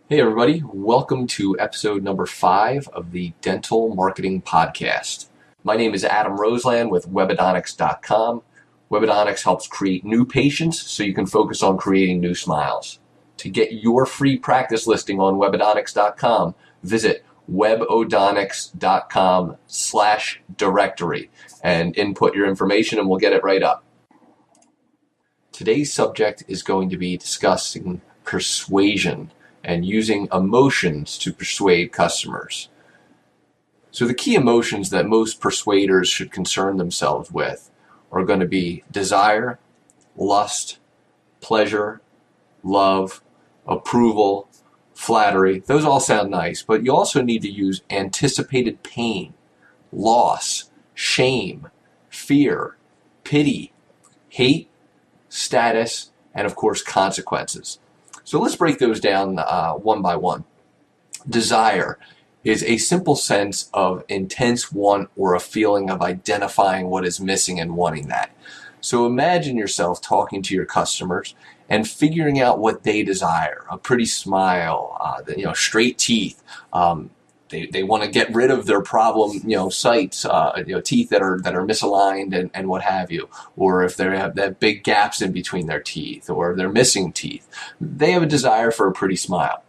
Hey everybody, welcome to episode number 5 of the Dental Marketing Podcast. My name is Adam Roseland with Webodontics.com. Webodontics helps create new patients so you can focus on creating new smiles. To get your free practice listing on Webodontics.com, visit webodontics.com/directory and input your information and we'll get it right up. Today's subject is going to be discussing persuasion and using emotions to persuade customers. So the key emotions that most persuaders should concern themselves with are going to be desire, lust, pleasure, love, approval, flattery. Those all sound nice, but you also need to use anticipated pain, loss, shame, fear, pity, hate, status, and of course consequences. So let's break those down one by one. Desire is a simple sense of intense want or a feeling of identifying what is missing and wanting that. So imagine yourself talking to your customers and figuring out what they desire. A pretty smile, straight teeth. They want to get rid of their problem, sites, teeth that are misaligned and what have you, or if they have big gaps in between their teeth, or they're missing teeth. They have a desire for a pretty smile.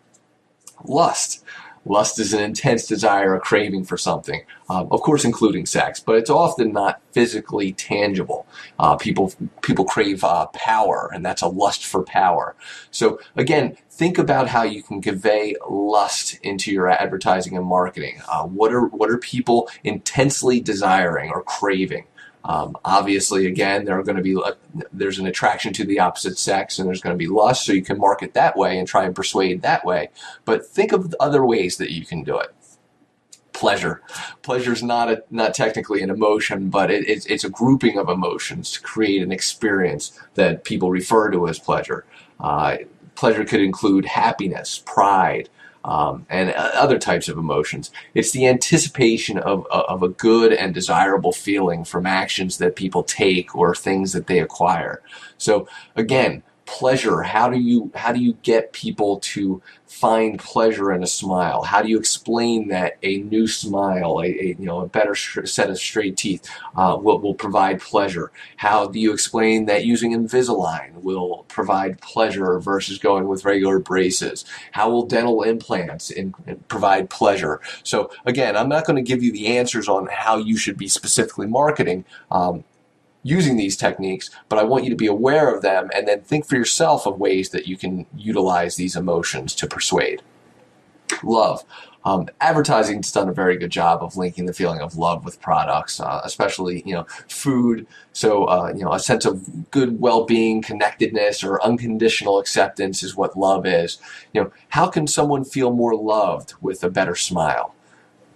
Lust. Lust is an intense desire, a craving for something, of course including sex, but it's often not physically tangible. People crave power, and that's a lust for power. So again, think about how you can convey lust into your advertising and marketing. What are people intensely desiring or craving? Obviously, again, there's an attraction to the opposite sex, and there's going to be lust, so you can market that way and try and persuade that way. But think of other ways that you can do it. Pleasure. Pleasure is not technically an emotion, but it's a grouping of emotions to create an experience that people refer to as pleasure. Pleasure could include happiness, pride, and other types of emotions. It's the anticipation of a good and desirable feeling from actions that people take or things that they acquire. So again, pleasure. How do you get people to find pleasure in a smile? How do you explain that a new smile, a better set of straight teeth will provide pleasure? How do you explain that using Invisalign will provide pleasure versus going with regular braces? How will dental implants provide pleasure? So again, I'm not going to give you the answers on how you should be specifically marketing using these techniques, but I want you to be aware of them and then think for yourself of ways that you can utilize these emotions to persuade. Love. Advertising's done a very good job of linking the feeling of love with products, especially, food. So, a sense of good well-being, connectedness, or unconditional acceptance is what love is. How can someone feel more loved with a better smile?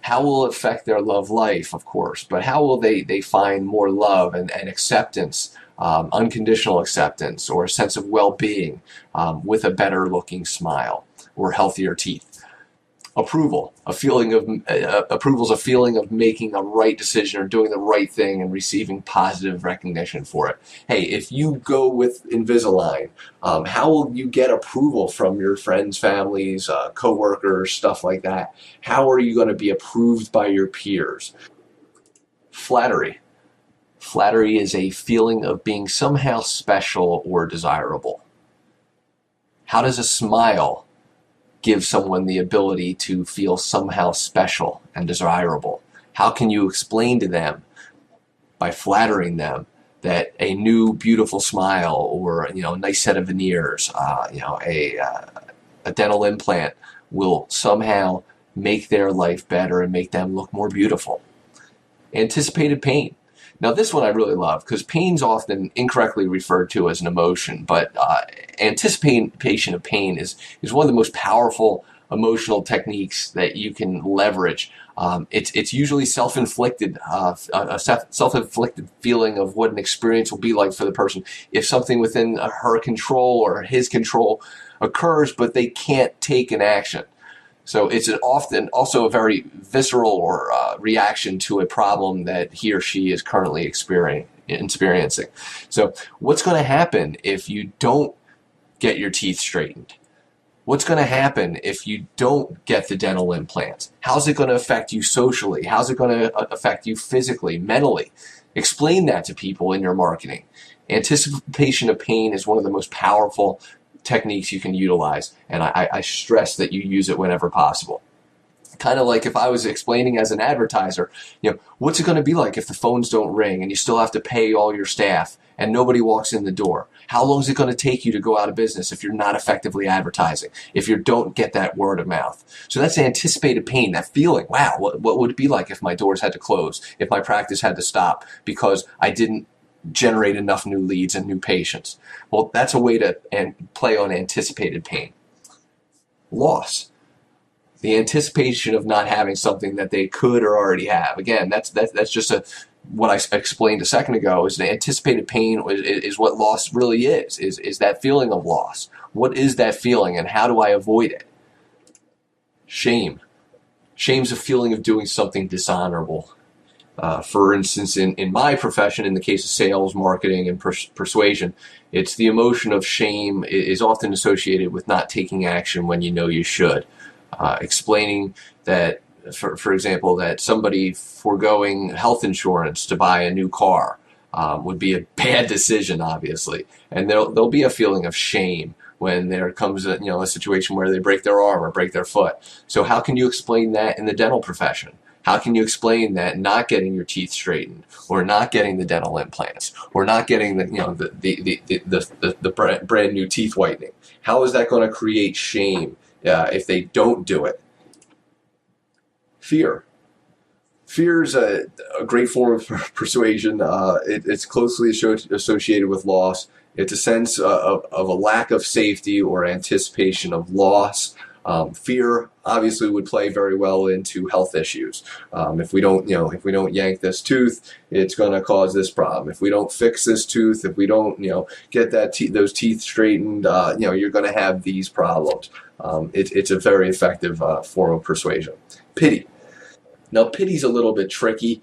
How will it affect their love life, of course, but how will they find more love and acceptance, unconditional acceptance, or a sense of well-being with a better looking smile or healthier teeth? Approval. Approval is a feeling of making a right decision or doing the right thing and receiving positive recognition for it. Hey, if you go with Invisalign, how will you get approval from your friends, families, coworkers, stuff like that? How are you going to be approved by your peers? Flattery. Flattery is a feeling of being somehow special or desirable. How does a smile give someone the ability to feel somehow special and desirable? How can you explain to them by flattering them that a new beautiful smile or a nice set of veneers, a dental implant will somehow make their life better and make them look more beautiful? Anticipated pain. Now this one I really love because pain's often incorrectly referred to as an emotion, but anticipation of pain is one of the most powerful emotional techniques that you can leverage. It's usually self-inflicted, a self-inflicted feeling of what an experience will be like for the person if something within her control or his control occurs, but they can't take an action. So it's often also a very visceral or reaction to a problem that he or she is currently experiencing. So what's going to happen if you don't get your teeth straightened? What's going to happen if you don't get the dental implants? How's it going to affect you socially? How's it going to affect you physically, mentally? Explain that to people in your marketing. Anticipation of pain is one of the most powerful techniques you can utilize, and I stress that you use it whenever possible. Kind of like if I was explaining as an advertiser, what's it going to be like if the phones don't ring and you still have to pay all your staff and nobody walks in the door? How long is it going to take you to go out of business if you're not effectively advertising, if you don't get that word of mouth? So that's anticipated pain, that feeling, wow, what would it be like if my doors had to close, if my practice had to stop because I didn't generate enough new leads and new patients? Well, that's a way to play on anticipated pain. Loss. The anticipation of not having something that they could or already have. Again, that's just what I explained a second ago. Is the anticipated pain is what loss really is that feeling of loss. What is that feeling, and how do I avoid it? Shame. Shame's a feeling of doing something dishonorable. For instance, in my profession, in the case of sales, marketing, and persuasion, it's the emotion of shame is often associated with not taking action when you know you should. Explaining that, for example, that somebody foregoing health insurance to buy a new car would be a bad decision, obviously, and there'll be a feeling of shame when there comes a situation where they break their arm or break their foot. So how can you explain that in the dental profession? How can you explain that not getting your teeth straightened, or not getting the dental implants, or not getting the brand new teeth whitening? How is that going to create shame if they don't do it? Fear. Fear is a great form of persuasion. It's closely associated with loss. It's a sense of a lack of safety or anticipation of loss. Fear obviously would play very well into health issues. If we don't yank this tooth, it's going to cause this problem. If we don't fix this tooth, if we don't, get those teeth straightened, you're going to have these problems. It's a very effective form of persuasion. Pity. Now, pity's a little bit tricky.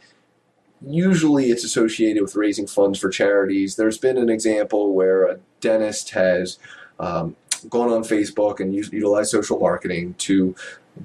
Usually it's associated with raising funds for charities. There's been an example where a dentist has gone on Facebook and utilized social marketing to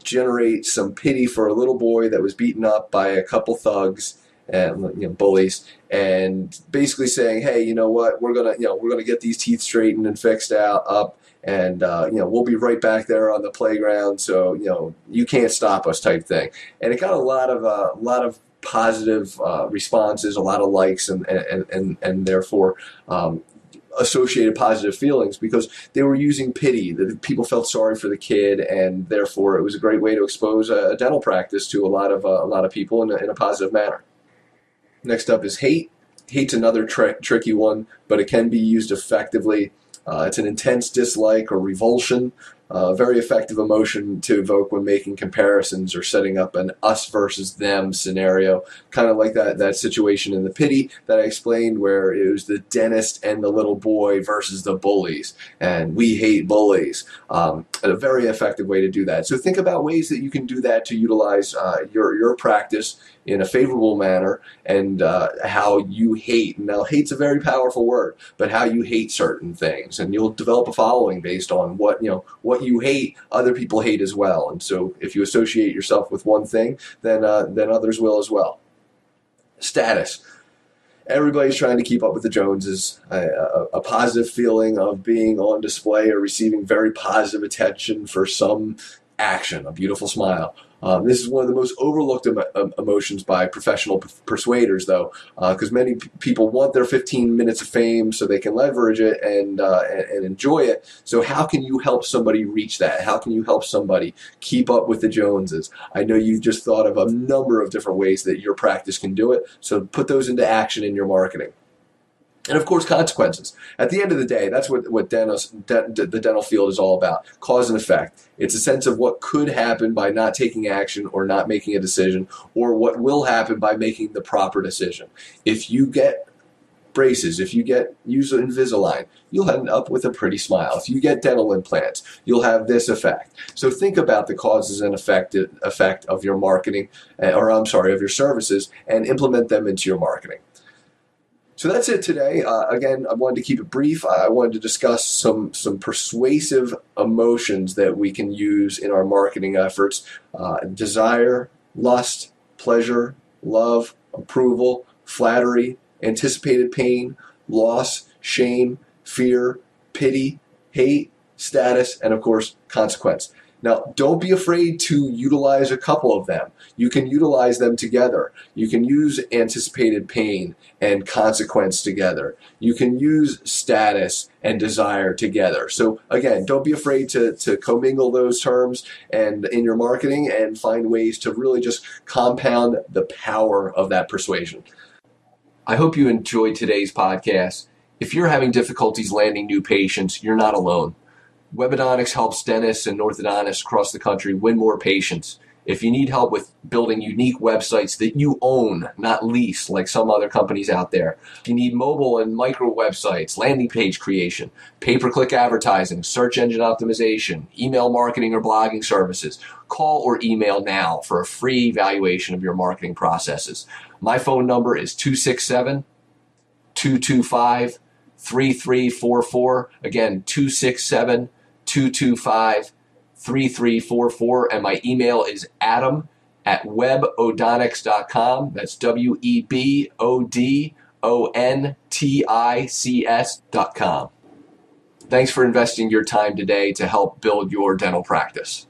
generate some pity for a little boy that was beaten up by a couple thugs and bullies, and basically saying, hey, you know what, we're gonna get these teeth straightened and fixed up, and we'll be right back there on the playground, so you can't stop us, type thing. And it got a lot of positive responses, a lot of likes, and therefore associated positive feelings, because they were using pity. The people felt sorry for the kid, and therefore it was a great way to expose a dental practice to a lot of people in a positive manner. Next up is hate. Hate's another tricky one, but it can be used effectively. It's an intense dislike or revulsion, very effective emotion to evoke when making comparisons or setting up an us versus them scenario, kind of like that situation in the pity that I explained, where it was the dentist and the little boy versus the bullies, and we hate bullies. A very effective way to do that. So think about ways that you can do that to utilize your practice in a favorable manner, and how you hate. Now, hate's a very powerful word, but how you hate certain things, and you'll develop a following based on what you hate, other people hate as well. And so if you associate yourself with one thing, then others will as well. Status. Everybody's trying to keep up with the Joneses. A positive feeling of being on display or receiving very positive attention for some action, a beautiful smile. This is one of the most overlooked emotions by professional persuaders, though, because many people want their 15 minutes of fame so they can leverage it and enjoy it. So how can you help somebody reach that? How can you help somebody keep up with the Joneses? I know you've just thought of a number of different ways that your practice can do it, so put those into action in your marketing. And of course, consequences. At the end of the day, that's what the dental field is all about. Cause and effect. It's a sense of what could happen by not taking action or not making a decision, or what will happen by making the proper decision. If you get braces, if you use Invisalign, you'll end up with a pretty smile. If you get dental implants, you'll have this effect. So think about the causes and effect of your marketing, of your services, and implement them into your marketing. So that's it today. Again, I wanted to keep it brief. I wanted to discuss some persuasive emotions that we can use in our marketing efforts. Desire, lust, pleasure, love, approval, flattery, anticipated pain, loss, shame, fear, pity, hate, status, and of course, consequence. Now, don't be afraid to utilize a couple of them. You can utilize them together. You can use anticipated pain and consequence together. You can use status and desire together. So again, don't be afraid to commingle those terms and in your marketing and find ways to really just compound the power of that persuasion. I hope you enjoyed today's podcast. If you're having difficulties landing new patients, you're not alone. Webodontics helps dentists and orthodontists across the country win more patients. If you need help with building unique websites that you own, not lease like some other companies out there, if you need mobile and micro websites, landing page creation, pay-per-click advertising, search engine optimization, email marketing or blogging services, call or email now for a free evaluation of your marketing processes. My phone number is 267-225-3344. Again, 267-225-3344, and my email is adam@webodontics.com. That's WEBODONTICS.com. Thanks for investing your time today to help build your dental practice.